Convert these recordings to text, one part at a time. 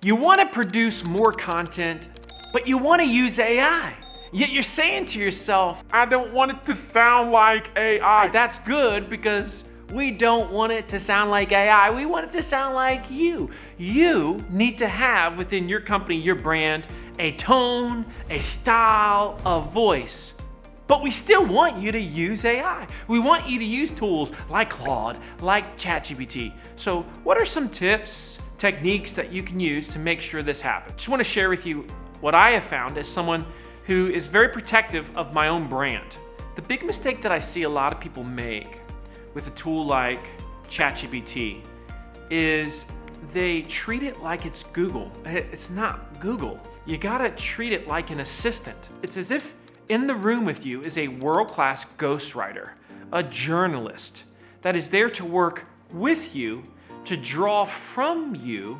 You want to produce more content, but you want to use AI. Yet you're saying to yourself, I don't want it to sound like AI. that's good because we don't want it to sound like AI. We want it to sound like you. You need to have within your company, your brand, a tone, a style, a voice. But we still want you to use AI. We want you to use tools like Claude, like ChatGPT. So what are some tips, techniques that you can use to make sure this happens? Just want to share with you what I have found as someone who is very protective of my own brand. The big mistake that I see a lot of people make with a tool like ChatGPT is they treat it like it's Google. It's not Google. You gotta treat it like an assistant. It's as if in the room with you is a world-class ghostwriter, a journalist that is there to work with you to draw from you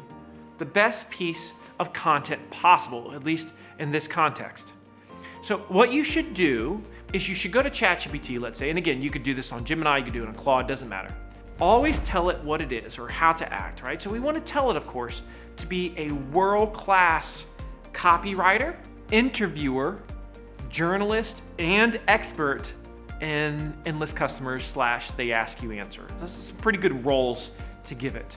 the best piece of content possible, at least in this context. So what you should do is you should go to ChatGPT, let's say, and again, you could do this on Gemini, you could do it on Claude, doesn't matter. Always tell it what it is or how to act, right? So we want to tell it, of course, to be a world-class copywriter, interviewer, journalist, and expert in endless customers / they ask you answer. Those are some pretty good roles to give it.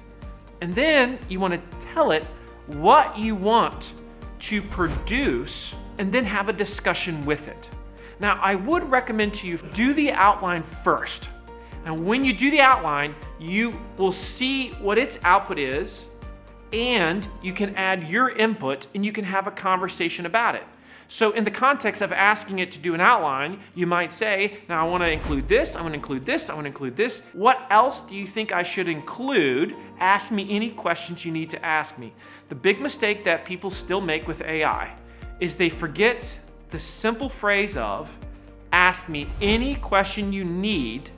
And then you want to tell it what you want to produce and then have a discussion with it. Now, I would recommend to you do the outline first. And when you do the outline, you will see what its output is, and you can add your input and you can have a conversation about it. So in the context of asking it to do an outline, you might say, now I want to include this, I want to include this, I want to include this. What else do you think I should include? Ask me any questions you need to ask me. The big mistake that people still make with AI is they forget the simple phrase of, ask me any question you need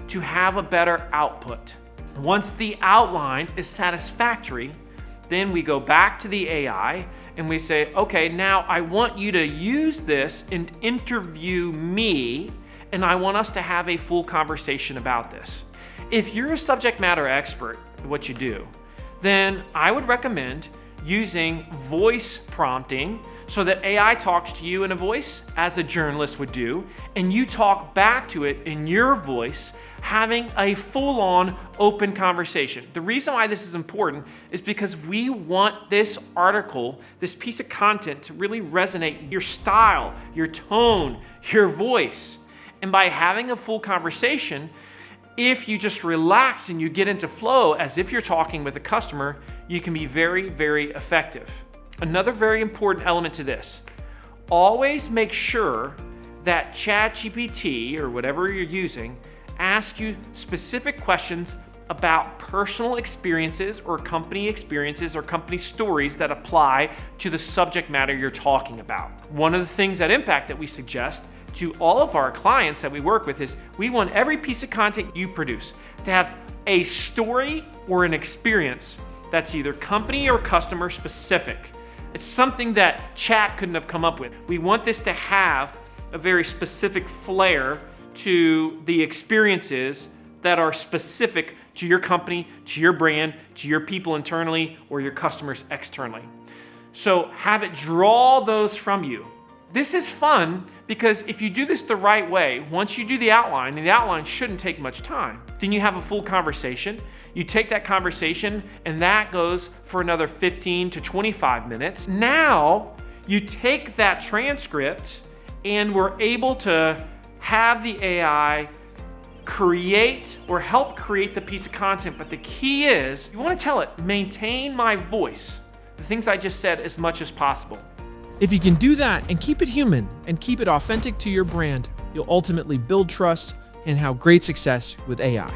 to have a better output. Once the outline is satisfactory, then we go back to the AI and we say, okay, now I want you to use this and interview me, and I want us to have a full conversation about this. If you're a subject matter expert at what you do, then I would recommend using voice prompting so that AI talks to you in a voice as a journalist would do, and you talk back to it in your voice, having a full-on open conversation. The reason why this is important is because we want this article, this piece of content to really resonate your style, your tone, your voice. And by having a full conversation, if you just relax and you get into flow as if you're talking with a customer, you can be very, very effective. Another very important element to this, always make sure that ChatGPT or whatever you're using ask you specific questions about personal experiences or company stories that apply to the subject matter you're talking about. One of the things that impact that we suggest to all of our clients that we work with is we want every piece of content you produce to have a story or an experience that's either company or customer specific. It's something that chat couldn't have come up with. We want this to have a very specific flair to the experiences that are specific to your company, to your brand, to your people internally, or your customers externally. So have it draw those from you. This is fun because if you do this the right way, once you do the outline, and the outline shouldn't take much time, then you have a full conversation. You take that conversation and that goes for another 15 to 25 minutes. Now you take that transcript and we're able to have the AI create or help create the piece of content. But the key is you want to tell it, maintain my voice, the things I just said, as much as possible. If you can do that and keep it human and keep it authentic to your brand, you'll ultimately build trust and have great success with AI.